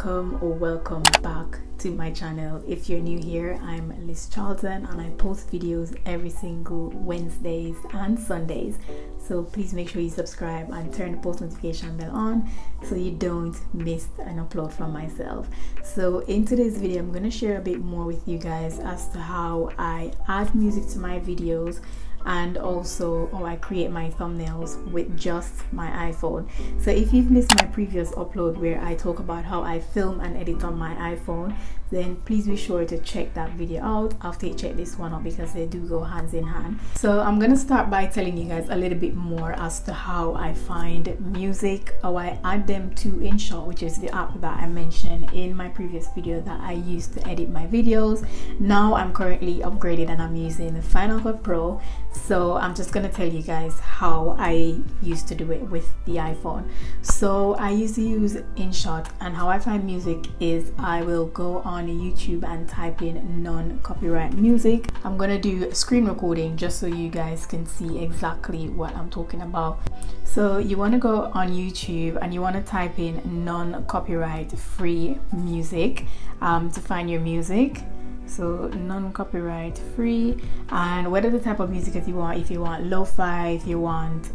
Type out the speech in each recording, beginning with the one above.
welcome or welcome back to my channel. If you're new here, I'm Liz Charlton and I post videos every single Wednesdays and Sundays, so please make sure you subscribe and turn the post notification bell on so you don't miss an upload from myself. So in today's video, I'm going to share a bit more with you guys as to how I add music to my videos and also how I create my thumbnails with just my iPhone. So if you've missed my previous upload where I talk about how I film and edit on my iPhone, then please be sure to check that video out after you check this one out, because they do go hands in hand. So I'm gonna start by telling you guys a little bit more as to how I find music, how I add them to InShot, which is the app that I mentioned in my previous video that I use to edit my videos. Now I'm currently upgraded and I'm using Final Cut Pro, so I'm just gonna tell you guys how I used to do it with the iPhone. So I used to use InShot, and how I find music is I will go on YouTube and type in non-copyright music. I'm gonna do a screen recording just so you guys can see exactly what I'm talking about. So you want to go on YouTube and you want to type in non-copyright free music to find your music. So non-copyright free, and whatever the type of music that you want, if you want lo-fi, if you want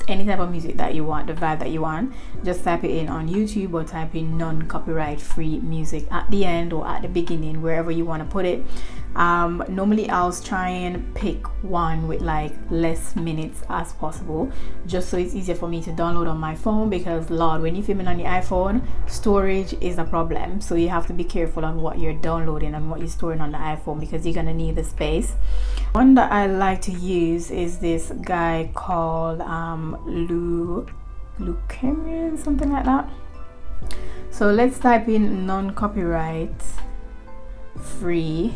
any type of music that you want, the vibe that you want, just type it in on YouTube or type in non-copyright free music at the end or at the beginning, wherever you want to put it. Normally I'll try and pick one with like less minutes as possible, just so it's easier for me to download on my phone, because Lord, when you're filming on the iPhone, storage is a problem. So you have to be careful on what you're downloading and what you're storing on the iPhone, because you're gonna need the space. One that I like to use is this guy called Lou Cameron, something like that. So let's type in non-copyright free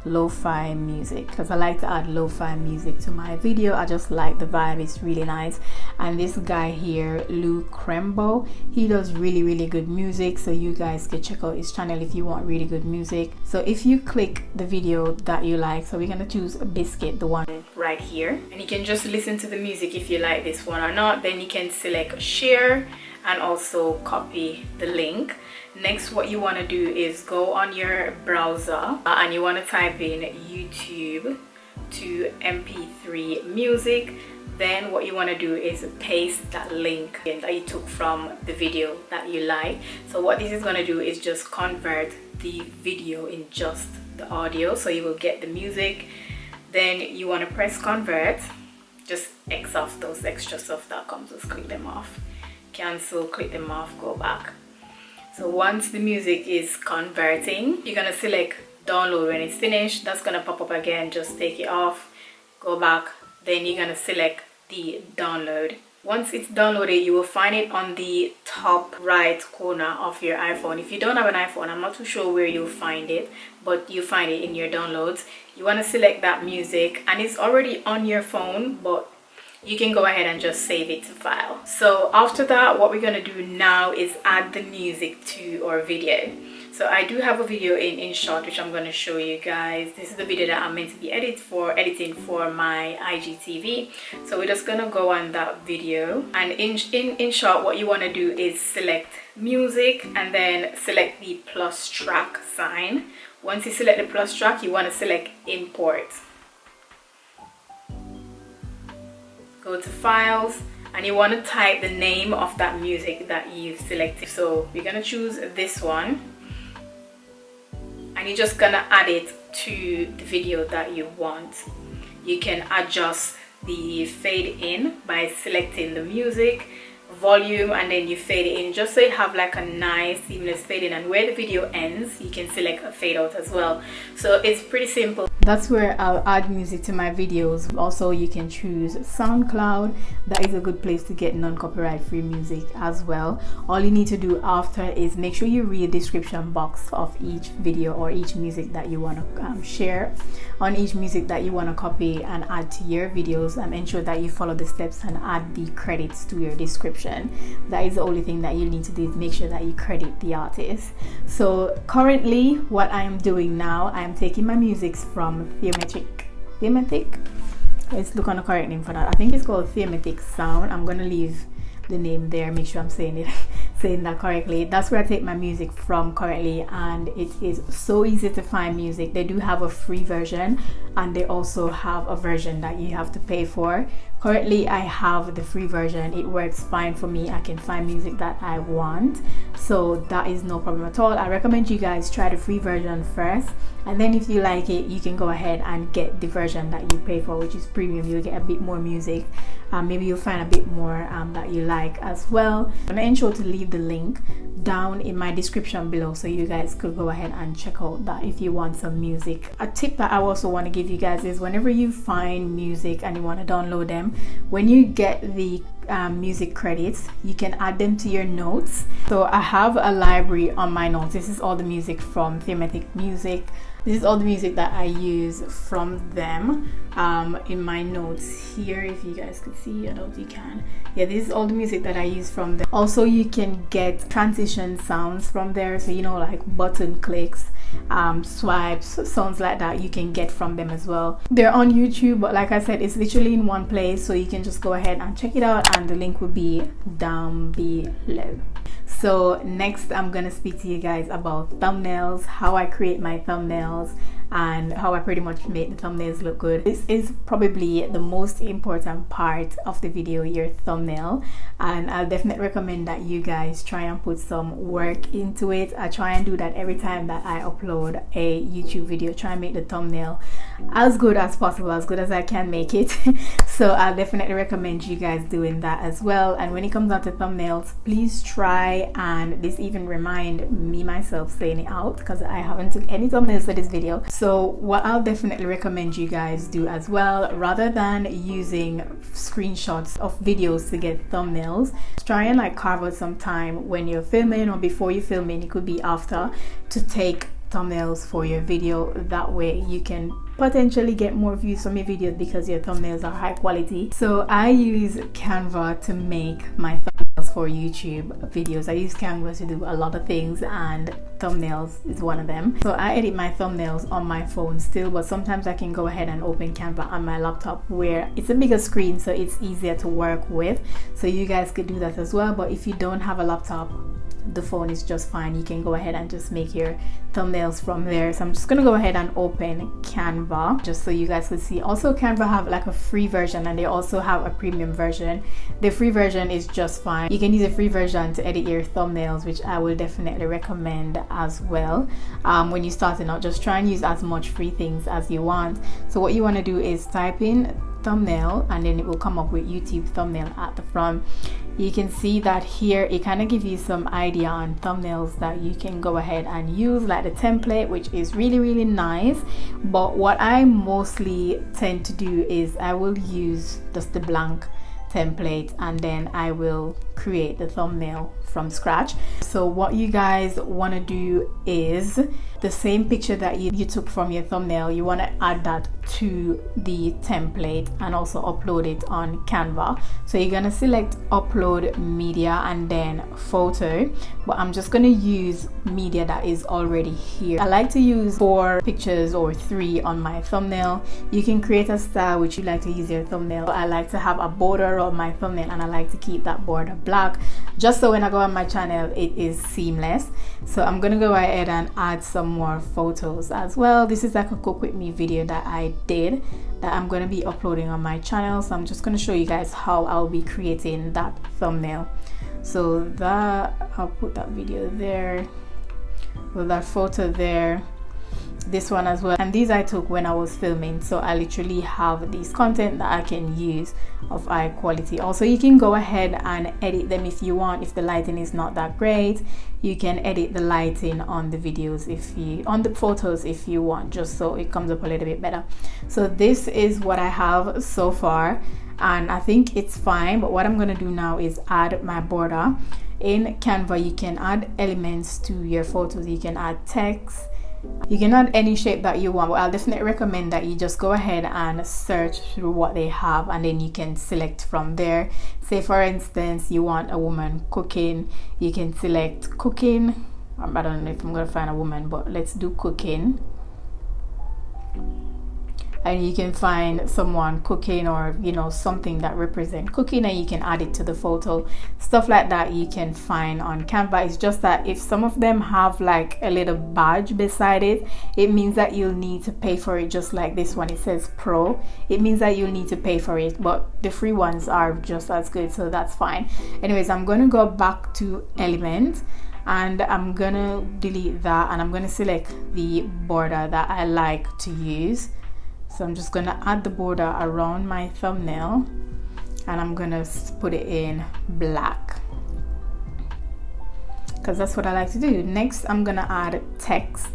lo-fi music, because I like to add lo-fi music to my video. I just like the vibe, it's really nice. And this guy here, Lou Crembo, he does really good music, so you guys can check out his channel if you want really good music. So if you click the video that you like, so we're gonna choose Biscuit, the one right here, and you can just listen to the music if you like this one or not. Then you can select share and also copy the link. Next, what you want to do is go on your browser and you want to type in YouTube to MP3 music. Then what you want to do is paste that link that you took from the video that you like. So what this is going to do is just convert the video in just the audio, so you will get the music. Then you want to press convert, just X off those extra stuff that comes, just click them off, cancel, click them off, go back. So once the music is converting, you're gonna select download. When it's finished, that's gonna pop up again, just take it off, go back, then you're gonna select the download. Once it's downloaded, you will find it on the top right corner of your iPhone. If you don't have an iPhone, I'm not too sure where you'll find it, but you find it in your downloads. You want to select that music, and it's already on your phone, but you can go ahead and just save it to file. So after that, what we're going to do now is add the music to our video. So I do have a video in InShot which I'm going to show you guys. This is the video that I'm meant to be editing for my IGTV. So we're just going to go on that video, and in InShot, what you want to do is select music and then select the plus track sign. Once you select the plus track, you want to select import. Go to files, and you want to type the name of that music that you've selected. So we're gonna choose this one, and you're just gonna add it to the video that you want. You can adjust the fade in by selecting the music volume, and then you fade it in just so you have like a nice seamless fade in, and where the video ends you can select a fade out as well. So it's pretty simple. That's where I'll add music to my videos. Also, you can choose SoundCloud. That is a good place to get non-copyright free music as well. All you need to do after is make sure you read the description box of each video or each music that you want to share, on each music that you want to copy and add to your videos, and ensure that you follow the steps and add the credits to your description. That is the only thing that you need to do, is make sure that you credit the artist. So currently what I am doing now, I am taking my music from Thematic. Let's look on the correct name for that. I think it's called Thematic Sound. I'm gonna leave the name there, make sure I'm saying it saying that correctly. That's where I take my music from currently, and it is so easy to find music. They do have a free version and they also have a version that you have to pay for. Currently I have the free version. It works fine for me. I can find music that I want, so that is no problem at all. I recommend you guys try the free version first, and then if you like it, you can go ahead and get the version that you pay for, which is premium. You'll get a bit more music. Maybe you'll find a bit more that you like as well. I'm gonna ensure to leave the link down in my description below, so you guys could go ahead and check out that if you want some music. A tip that I also want to give you guys is whenever you find music and you want to download them, when you get the music credits, you can add them to your notes. So I have a library on my notes. This is all the music from Thematic Music. This is all the music that I use from them in my notes here. If you guys could see, I don't know if you can. Yeah, this is all the music that I use from them. Also, you can get transition sounds from there, so you know, like button clicks, swipes, sounds like that, you can get from them as well. They're on YouTube, but like I said, it's literally in one place, so you can just go ahead and check it out, and the link will be down below. So next, I'm gonna speak to you guys about thumbnails, how I create my thumbnails, and how I pretty much make the thumbnails look good. This is probably the most important part of the video, your thumbnail, and I'll definitely recommend that you guys try and put some work into it. I try and do that every time that I upload a YouTube video. Try and make the thumbnail as good as possible, as good as I can make it. So I'll definitely recommend you guys doing that as well. And when it comes down to thumbnails, please try, and this even remind me myself saying it out, because I haven't took any thumbnails for this video. So what I'll definitely recommend you guys do as well, rather than using screenshots of videos to get thumbnails, try and like carve out some time when you're filming or before you're filming, it could be after, to take thumbnails for your video. That way you can potentially get more views from your videos because your thumbnails are high quality. So I use Canva to make my thumbnails for YouTube videos. I use Canva to do a lot of things, and thumbnails is one of them. So I edit my thumbnails on my phone still, but sometimes I can go ahead and open Canva on my laptop, where it's a bigger screen, so it's easier to work with. So you guys could do that as well. But if you don't have a laptop, the phone is just fine. You can go ahead and just make your thumbnails from there. So I'm just gonna go ahead and open Canva just so you guys can see. Also, Canva have like a free version, and they also have a premium version. The free version is just fine. You can use a free version to edit your thumbnails, which I will definitely recommend as well. When you're starting out, just try and use as much free things as you want. So what you want to do is type in thumbnail, and then it will come up with YouTube thumbnail at the front. You can see that here it kind of gives you some idea on thumbnails that you can go ahead and use, like the template, which is really nice. But what I mostly tend to do is I will use just the blank template, and then I will create the thumbnail from scratch. So what you guys want to do is the same picture that you took from your thumbnail, you want to add that to the template and also upload it on Canva. So you're going to select upload media and then photo, but I'm just going to use media that is already here. I like to use 4 pictures or 3 on my thumbnail. You can create a style which you like to use your thumbnail. I like to have a border on my thumbnail, and I like to keep that border black, just so when I go on my channel it is seamless. So I'm gonna go ahead and add some more photos as well. This is like a cook with me video that I did that I'm going to be uploading on my channel. So I'm just going to show you guys how I'll be creating that thumbnail. So that I'll put that video there with that photo there, this one as well, and these I took when I was filming. So I literally have these content that I can use of high quality. Also, you can go ahead and edit them if you want. If the lighting is not that great, you can edit the lighting on the videos, if you on the photos if you want, just so it comes up a little bit better. So this is what I have so far, and I think it's fine. But what I'm going to do now is add my border. In Canva you can add elements to your photos. You can add text, you can add any shape that you want, but I'll definitely recommend that you just go ahead and search through what they have, and then you can select from there. Say for instance you want a woman cooking, you can select cooking. I don't know if I'm gonna find a woman, but let's do cooking. and you can find someone cooking, or you know, something that represents cooking, and you can add it to the photo. Stuff like that you can find on Canva. It's just that if some of them have like a little badge beside it, it means that you'll need to pay for it. Just like this one, it says Pro, it means that you'll need to pay for it, but the free ones are just as good, so that's fine. Anyways, I'm going to go back to Element, and I'm gonna delete that, and I'm gonna select the border that I like to use. So I'm just gonna add the border around my thumbnail, and I'm gonna put it in black because that's what I like to do. Next, I'm gonna add text.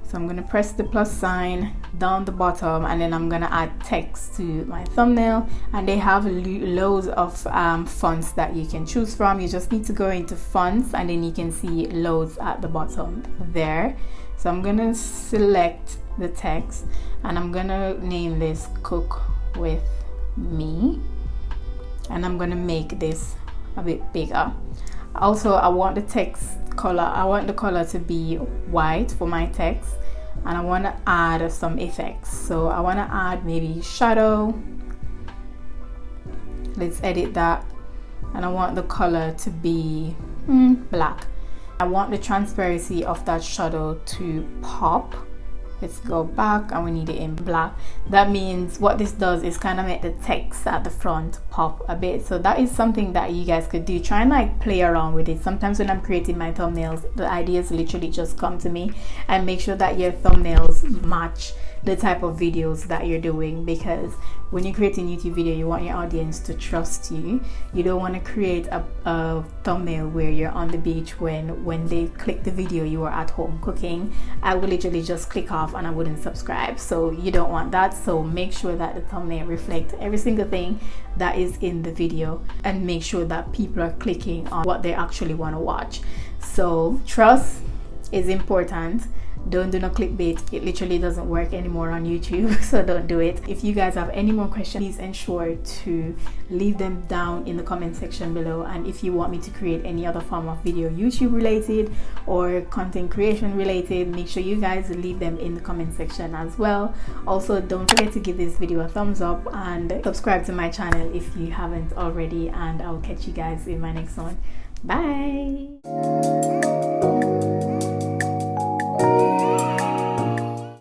So I'm gonna press the plus sign down the bottom, and then I'm gonna add text to my thumbnail, and they have loads of fonts that you can choose from. You just need to go into fonts, and then you can see loads at the bottom there. So I'm gonna select the text, and I'm gonna name this Cook With Me, and I'm gonna make this a bit bigger. Also, I want the text color, I want the color to be white for my text, and I want to add some effects. So I want to add maybe shadow. Let's edit that, and I want the color to be black. I want the transparency of that shadow to pop. Let's go back, and we need it in black. That means what this does is kind of make the text at the front pop a bit. So that is something that you guys could do. Try and like play around with it. Sometimes when I'm creating my thumbnails, the ideas literally just come to me, and make sure that your thumbnails match the type of videos that you're doing, because when you create a YouTube video, you want your audience to trust you. You don't want to create a thumbnail where you're on the beach when they click the video you are at home cooking. I will literally just click off and I wouldn't subscribe. So you don't want that. So make sure that the thumbnail reflects every single thing that is in the video, and make sure that people are clicking on what they actually want to watch. So trust is important. Don't do no clickbait. It literally doesn't work anymore on YouTube, so don't do it. If you guys have any more questions, please ensure to leave them down in the comment section below. And if you want me to create any other form of video, YouTube related or content creation related, make sure you guys leave them in the comment section as well. Also, don't forget to give this video a thumbs up and subscribe to my channel if you haven't already, and I'll catch you guys in my next one. Bye.